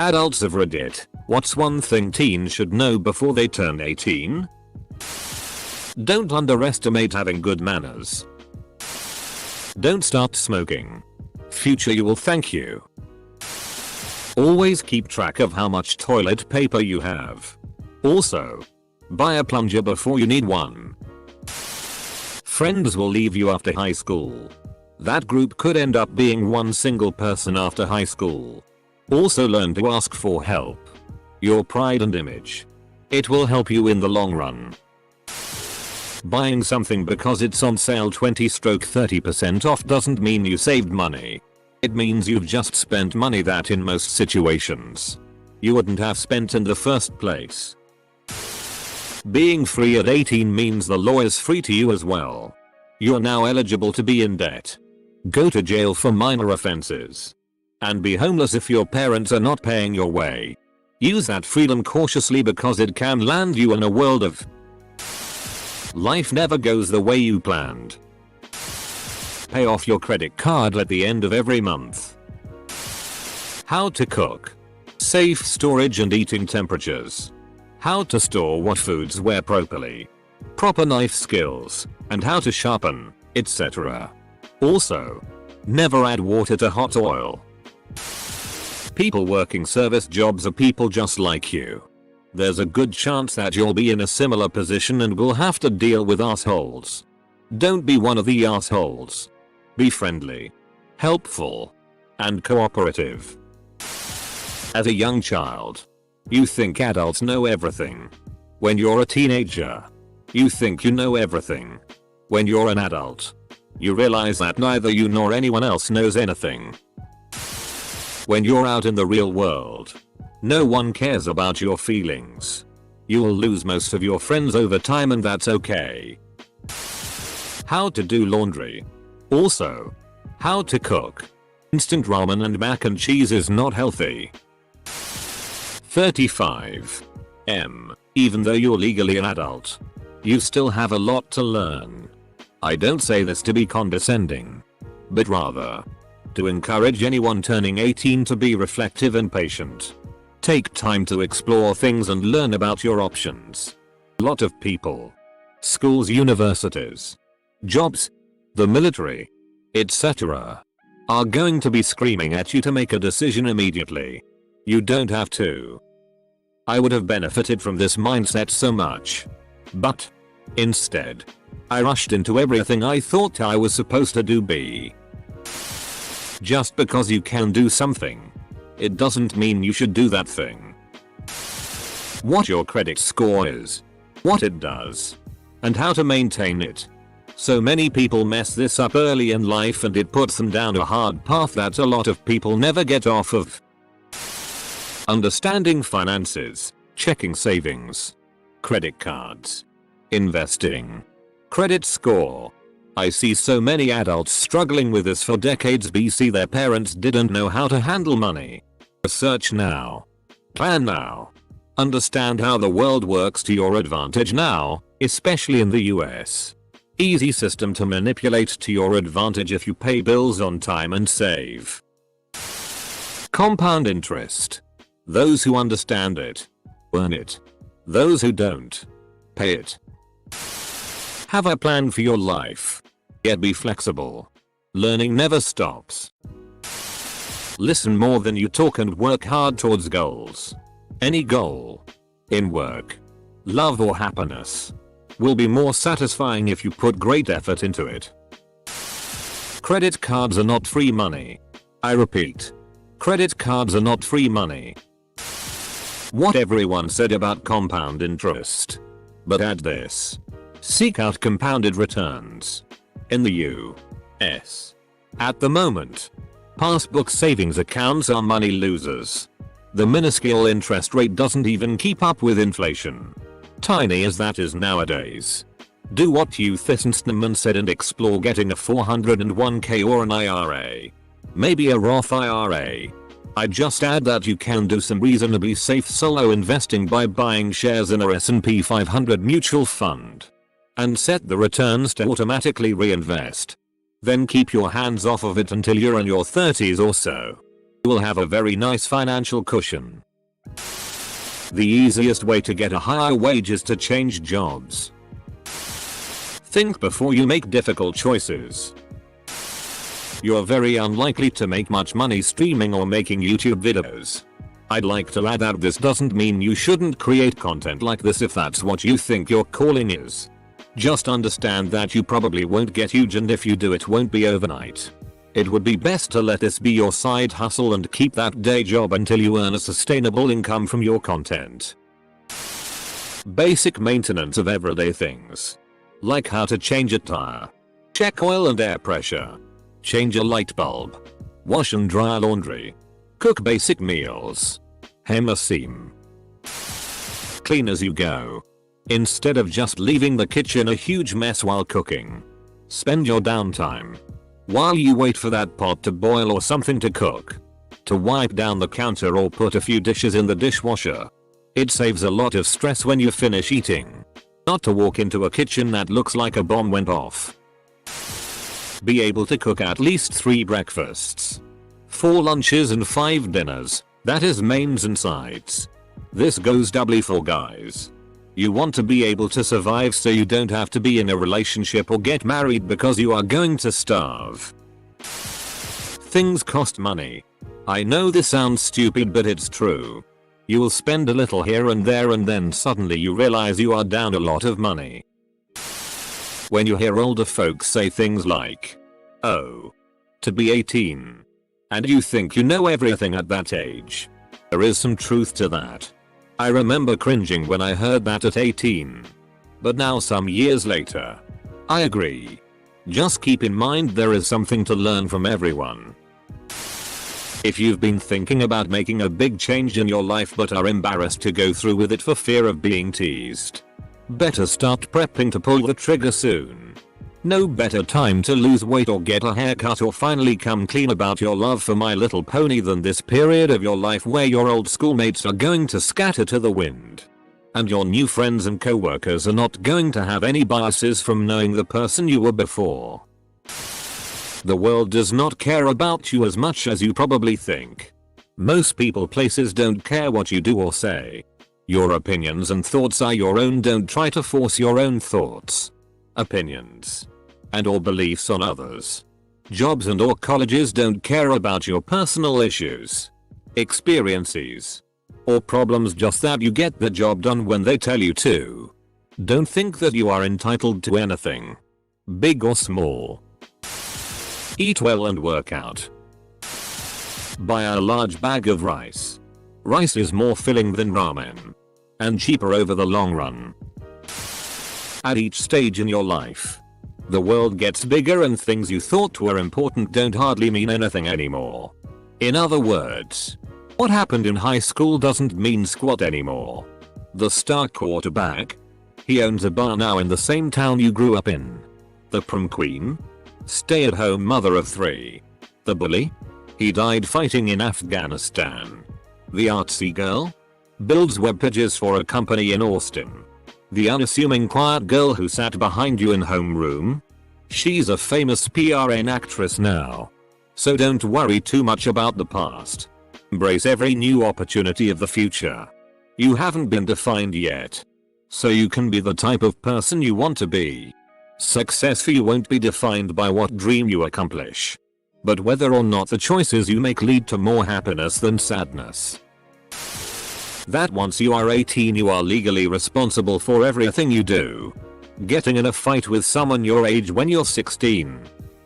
Adults of Reddit, what's one thing teens should know before they turn 18? Don't underestimate having good manners. Don't start smoking. Future you will thank you. Always keep track of how much toilet paper you have. Also, buy a plunger before you need one. Friends will leave you after high school. That group could end up being one single person after high school. Also learn to ask for help. Your pride and image. It will help you in the long run. Buying something because it's on sale 20-30% off doesn't mean you saved money. It means you've just spent money that in most situations you wouldn't have spent in the first place. Being free at 18 means the law is free to you as well. You're now eligible to be in debt, go to jail for minor offenses, and be homeless if your parents are not paying your way. Use that freedom cautiously because it can land you in a world of life never goes the way you planned. Pay off your credit card at the end of every month. How to cook. Safe storage and eating temperatures. How to store what foods where properly. Proper knife skills, and how to sharpen, etc. Also, never add water to hot oil. People working service jobs are people just like you. There's a good chance that you'll be in a similar position and will have to deal with assholes. Don't be one of the assholes. Be friendly, helpful, and cooperative. As a young child, you think adults know everything. When you're a teenager, you think you know everything. When you're an adult, you realize that neither you nor anyone else knows anything. When you're out in the real world, no one cares about your feelings. You will lose most of your friends over time and that's okay. How to do laundry. Also, how to cook. Instant ramen and mac and cheese is not healthy. 35. Even though you're legally an adult, you still have a lot to learn. I don't say this to be condescending, but rather to encourage anyone turning 18 to be reflective and patient. Take time to explore things and learn about your options. A lot of people, schools, universities, jobs, the military, etc. are going to be screaming at you to make a decision immediately. You don't have to. I would have benefited from this mindset so much. But instead, I rushed into everything I thought I was supposed to do. Just because you can do something, it doesn't mean you should do that thing. What your credit score is, what it does, and how to maintain it. So many people mess this up early in life and it puts them down a hard path that a lot of people never get off of. Understanding finances, checking savings, credit cards, investing, credit score. I see so many adults struggling with this for decades. Their parents didn't know how to handle money. Research now. Plan now. Understand how the world works to your advantage now, especially in the US. Easy system to manipulate to your advantage if you pay bills on time and save. Compound interest. Those who understand it, earn it. Those who don't, pay it. Have a plan for your life. Yet be flexible. Learning never stops. Listen more than you talk and work hard towards goals. Any goal, in work, love or happiness, will be more satisfying if you put great effort into it. Credit cards are not free money. I repeat, credit cards are not free money. What everyone said about compound interest. But add this. Seek out compounded returns. In the US, at the moment, passbook savings accounts are money losers. The minuscule interest rate doesn't even keep up with inflation. Tiny as that is nowadays. Do what Youth Snowman said and explore getting a 401k or an IRA. Maybe a Roth IRA. I just add that you can do some reasonably safe solo investing by buying shares in a S&P 500 mutual fund. And set the returns to automatically reinvest. Then keep your hands off of it until you're in your 30s or so. You will have a very nice financial cushion. The easiest way to get a higher wage is to change jobs. Think before you make difficult choices. You are very unlikely to make much money streaming or making YouTube videos. I'd like to add that this doesn't mean you shouldn't create content like this if that's what you think your calling is. Just understand that you probably won't get huge, and if you do, it won't be overnight. It would be best to let this be your side hustle and keep that day job until you earn a sustainable income from your content. Basic maintenance of everyday things. Like how to change a tire, check oil and air pressure, change a light bulb, wash and dry laundry, cook basic meals, hem a seam, clean as you go. Instead of just leaving the kitchen a huge mess while cooking, spend your downtime, while you wait for that pot to boil or something to cook, to wipe down the counter or put a few dishes in the dishwasher. It saves a lot of stress when you finish eating. Not to walk into a kitchen that looks like a bomb went off. Be able to cook at least 3 breakfasts, 4 lunches and 5 dinners, that is mains and sides. This goes doubly for guys. You want to be able to survive so you don't have to be in a relationship or get married because you are going to starve. Things cost money. I know this sounds stupid, but it's true. You will spend a little here and there and then suddenly you realize you are down a lot of money. When you hear older folks say things like, "Oh, to be 18. And you think you know everything at that age." There is some truth to that. I remember cringing when I heard that at 18. But now some years later, I agree. Just keep in mind there is something to learn from everyone. If you've been thinking about making a big change in your life but are embarrassed to go through with it for fear of being teased, better start prepping to pull the trigger soon. No better time to lose weight or get a haircut or finally come clean about your love for My Little Pony than this period of your life where your old schoolmates are going to scatter to the wind. And your new friends and co-workers are not going to have any biases from knowing the person you were before. The world does not care about you as much as you probably think. Most people, places don't care what you do or say. Your opinions and thoughts are your own. Don't try to force your own thoughts, opinions, and or beliefs on others. Jobs and or colleges don't care about your personal issues, experiences, or problems, just that you get the job done when they tell you to. Don't think that you are entitled to anything, big or small. Eat well and work out. Buy a large bag of rice. Rice is more filling than ramen, and cheaper over the long run. At each stage in your life, the world gets bigger and things you thought were important don't hardly mean anything anymore. In other words, what happened in high school doesn't mean squat anymore. The star quarterback? He owns a bar now in the same town you grew up in. The prom queen? Stay-at-home mother of 3. The bully? He died fighting in Afghanistan. The artsy girl? Builds web pages for a company in Austin. The unassuming quiet girl who sat behind you in homeroom? She's a famous PRN actress now. So don't worry too much about the past. Embrace every new opportunity of the future. You haven't been defined yet, so you can be the type of person you want to be. Success for you won't be defined by what dream you accomplish, but whether or not the choices you make lead to more happiness than sadness. That once you are 18 you are legally responsible for everything you do. Getting in a fight with someone your age when you're 16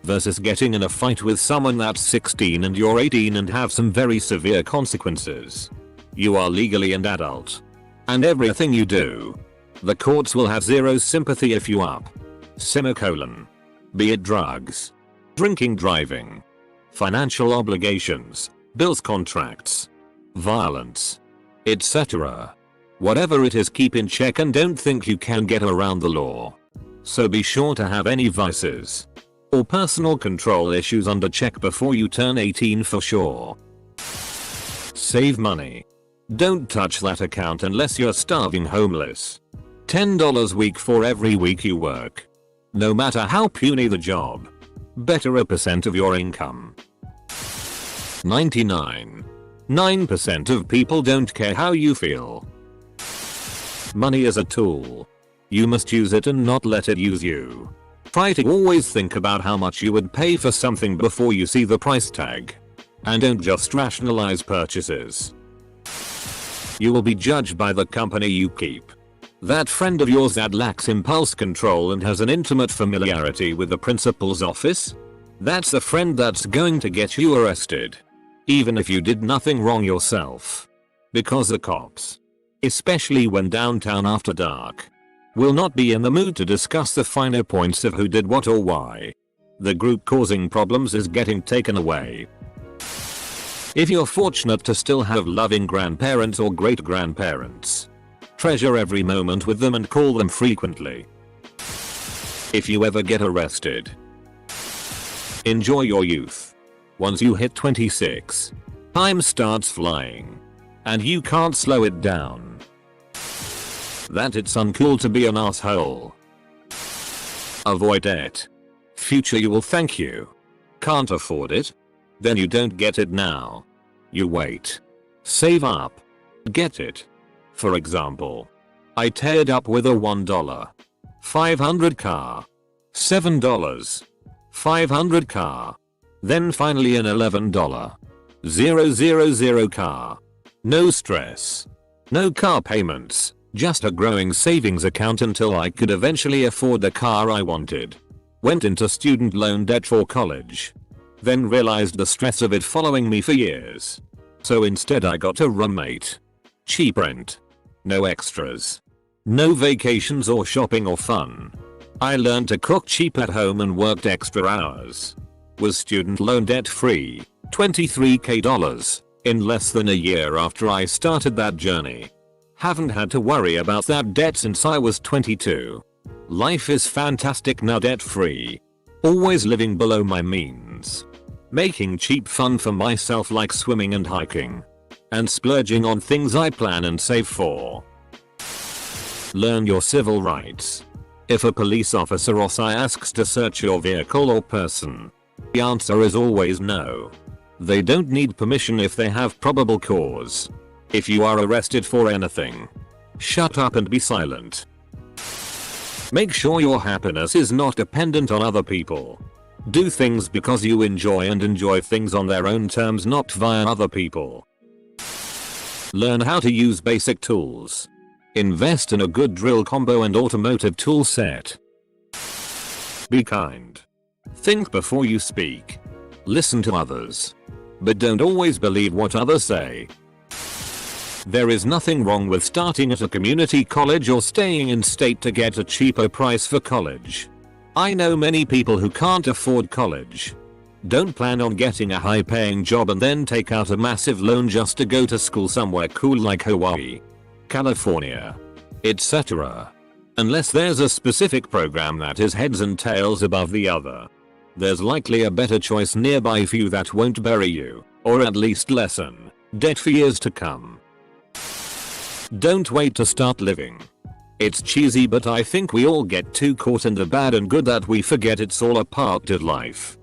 versus getting in a fight with someone that's 16 and you're 18 and have some very severe consequences. You are legally an adult, and everything you do, the courts will have zero sympathy if you up. Semicolon. Be it drugs, drinking, driving, financial obligations, bills, contracts, violence, etc. Whatever it is, keep in check and don't think you can get around the law. So be sure to have any vices or personal control issues under check before you turn 18 for sure. Save money. Don't touch that account unless you're starving homeless. $10 a week for every week you work. No matter how puny the job. Better a percent of your income. 99.9% of people don't care how you feel. Money is a tool. You must use it and not let it use you. Try to always think about how much you would pay for something before you see the price tag. And don't just rationalize purchases. You will be judged by the company you keep. That friend of yours that lacks impulse control and has an intimate familiarity with the principal's office? That's the friend that's going to get you arrested. Even if you did nothing wrong yourself. Because the cops, especially when downtown after dark, will not be in the mood to discuss the finer points of who did what or why. The group causing problems is getting taken away. If you're fortunate to still have loving grandparents or great-grandparents, treasure every moment with them and call them frequently. If you ever get arrested, enjoy your youth. Once you hit 26, time starts flying, and you can't slow it down. That it's uncool to be an asshole. Avoid it. Future you will thank you. Can't afford it? Then you don't get it now. You wait. Save up. Get it. For example, I teared up with a $1, 500 car, $7, 500 car, then finally an $11, 000 car. No stress. No car payments, just a growing savings account until I could eventually afford the car I wanted. Went into student loan debt for college. Then realized the stress of it following me for years. So instead I got a roommate. Cheap rent. No extras. No vacations or shopping or fun. I learned to cook cheap at home and worked extra hours. Was student loan debt free, $23,000, in less than a year after I started that journey. Haven't had to worry about that debt since I was 22. Life is fantastic now, debt free. Always living below my means. Making cheap fun for myself like swimming and hiking. And splurging on things I plan and save for. Learn your civil rights. If a police officer or SI asks to search your vehicle or person, the answer is always no. They don't need permission if they have probable cause. If you are arrested for anything, shut up and be silent. Make sure your happiness is not dependent on other people. Do things because you enjoy and enjoy things on their own terms, not via other people. Learn how to use basic tools. Invest in a good drill combo and automotive tool set. Be kind. Think before you speak. Listen to others. But don't always believe what others say. There is nothing wrong with starting at a community college or staying in state to get a cheaper price for college. I know many people who can't afford college. Don't plan on getting a high-paying job and then take out a massive loan just to go to school somewhere cool like Hawaii, California, etc. Unless there's a specific program that is heads and tails above the other. There's likely a better choice nearby for you that won't bury you, or at least lessen, debt for years to come. Don't wait to start living. It's cheesy, but I think we all get too caught in the bad and good that we forget it's all a part of life.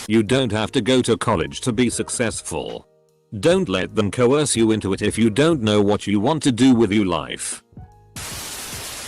You don't have to go to college to be successful. Don't let them coerce you into it if you don't know what you want to do with your life.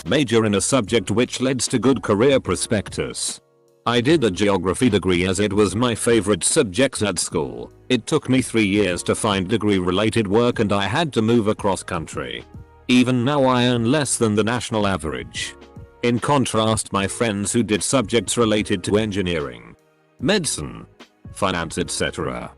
Major in a subject which leads to good career prospectus. I did a geography degree as it was my favorite subject at school. It took me 3 years to find degree related work and I had to move across country. Even now I earn less than the national average. In contrast, my friends who did subjects related to engineering, medicine, finance, etc.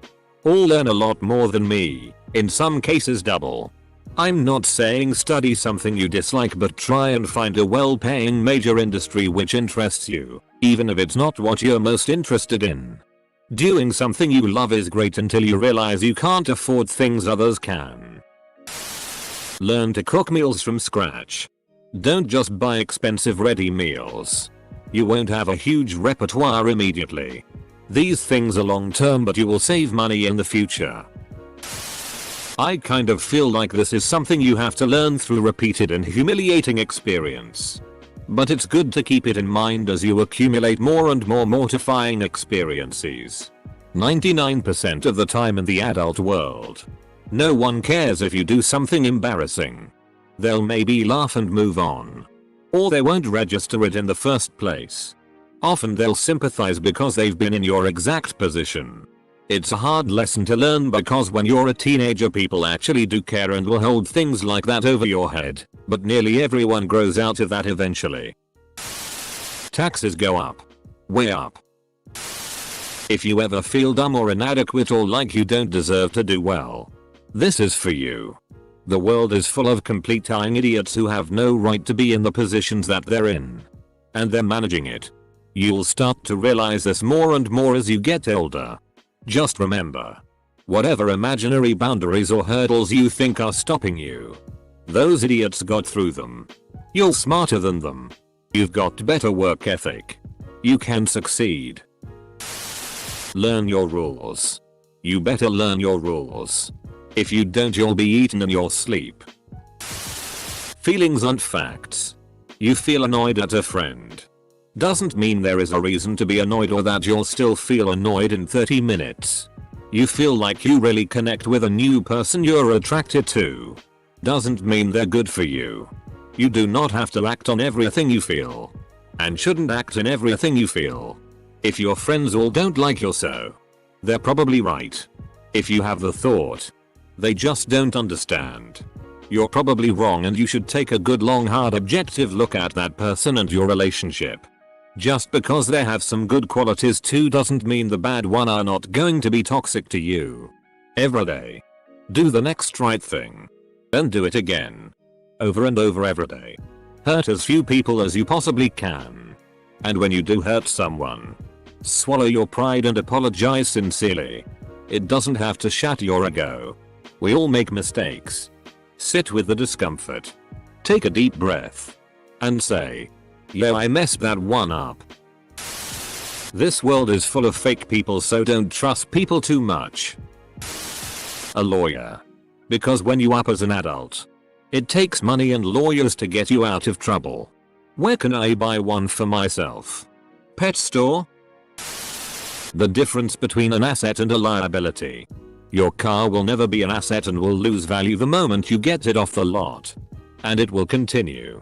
all earn a lot more than me, in some cases double. I'm not saying study something you dislike, but try and find a well-paying major industry which interests you, even if it's not what you're most interested in. Doing something you love is great until you realize you can't afford things others can. Learn to cook meals from scratch. Don't just buy expensive ready meals. You won't have a huge repertoire immediately. These things are long term, but you will save money in the future. I kind of feel like this is something you have to learn through repeated and humiliating experience. But it's good to keep it in mind as you accumulate more and more mortifying experiences. 99% of the time in the adult world. No one cares if you do something embarrassing. They'll maybe laugh and move on. Or they won't register it in the first place. Often they'll sympathize because they've been in your exact position. It's a hard lesson to learn because when you're a teenager people actually do care and will hold things like that over your head, but nearly everyone grows out of that eventually. Taxes go up. Way up. If you ever feel dumb or inadequate or like you don't deserve to do well, this is for you. The world is full of complete lying idiots who have no right to be in the positions that they're in. And they're managing it. You'll start to realize this more and more as you get older. Just remember, whatever imaginary boundaries or hurdles you think are stopping you, those idiots got through them. You're smarter than them. You've got better work ethic. You can succeed. Learn your rules. You better learn your rules. If you don't, you'll be eaten in your sleep. Feelings aren't facts. You feel annoyed at a friend doesn't mean there is a reason to be annoyed or that you'll still feel annoyed in 30 minutes. You feel like you really connect with a new person you're attracted to doesn't mean they're good for you. You do not have to act on everything you feel. And shouldn't act in everything you feel. If your friends all don't like you, so they're probably right. If you have the thought they just don't understand, you're probably wrong and you should take a good long hard objective look at that person and your relationship. Just because they have some good qualities too doesn't mean the bad one are not going to be toxic to you. Every day. Do the next right thing. And do it again. Over and over every day. Hurt as few people as you possibly can. And when you do hurt someone, swallow your pride and apologize sincerely. It doesn't have to shatter your ego. We all make mistakes. Sit with the discomfort. Take a deep breath. And say, yo, I messed that one up. This world is full of fake people, so don't trust people too much. A lawyer. Because when you up as an adult, it takes money and lawyers to get you out of trouble. Where can I buy one for myself? Pet store? The difference between an asset and a liability. Your car will never be an asset and will lose value the moment you get it off the lot. And it will continue.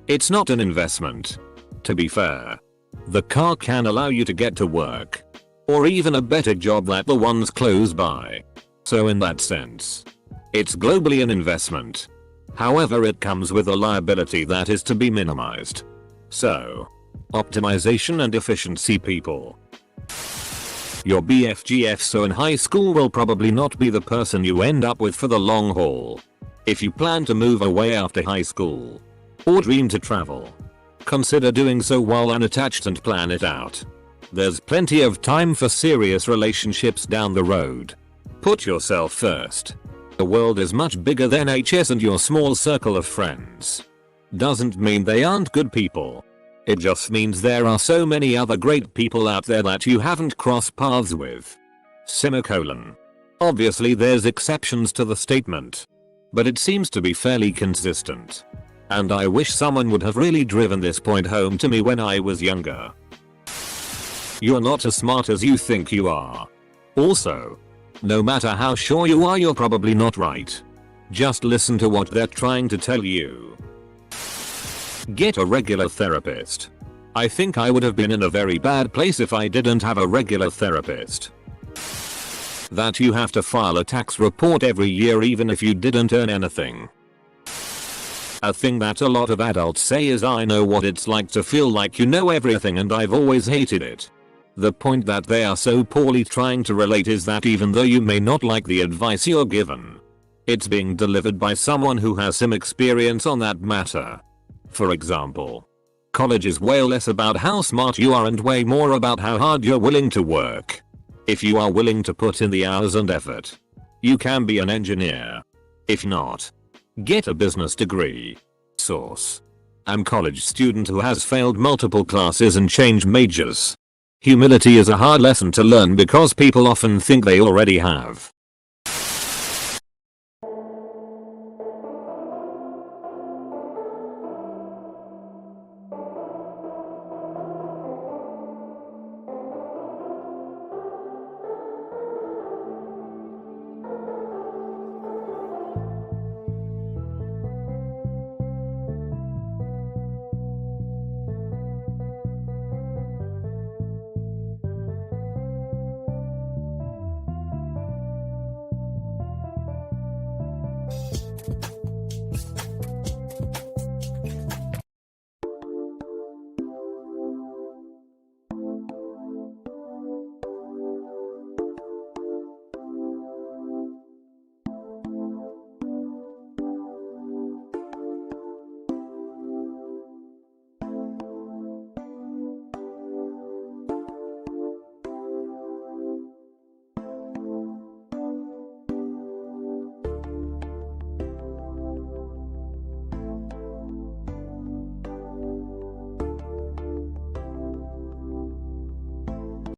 It's not an investment. To be fair, the car can allow you to get to work. Or even a better job than the ones close by. So in that sense, it's globally an investment. However, it comes with a liability that is to be minimized. So, optimization and efficiency people. Your BFGF so in high school will probably not be the person you end up with for the long haul. If you plan to move away after high school, or dream to travel, consider doing so while unattached and plan it out. There's plenty of time for serious relationships down the road. Put yourself first. The world is much bigger than HS and your small circle of friends. Doesn't mean they aren't good people. It just means there are so many other great people out there that you haven't crossed paths with. Semicolon. Obviously there's exceptions to the statement, but it seems to be fairly consistent. And I wish someone would have really driven this point home to me when I was younger. You're not as smart as you think you are. Also, no matter how sure you are, you're probably not right. Just listen to what they're trying to tell you. Get a regular therapist. I think I would have been in a very bad place if I didn't have a regular therapist. That you have to file a tax report every year even if you didn't earn anything. A thing that a lot of adults say is, I know what it's like to feel like you know everything and I've always hated it. The point that they are so poorly trying to relate is that even though you may not like the advice you're given, it's being delivered by someone who has some experience on that matter. For example, college is way less about how smart you are and way more about how hard you're willing to work. If you are willing to put in the hours and effort, you can be an engineer. If not, get a business degree. Source: I'm college student who has failed multiple classes and changed majors. Humility is a hard lesson to learn because people often think they already have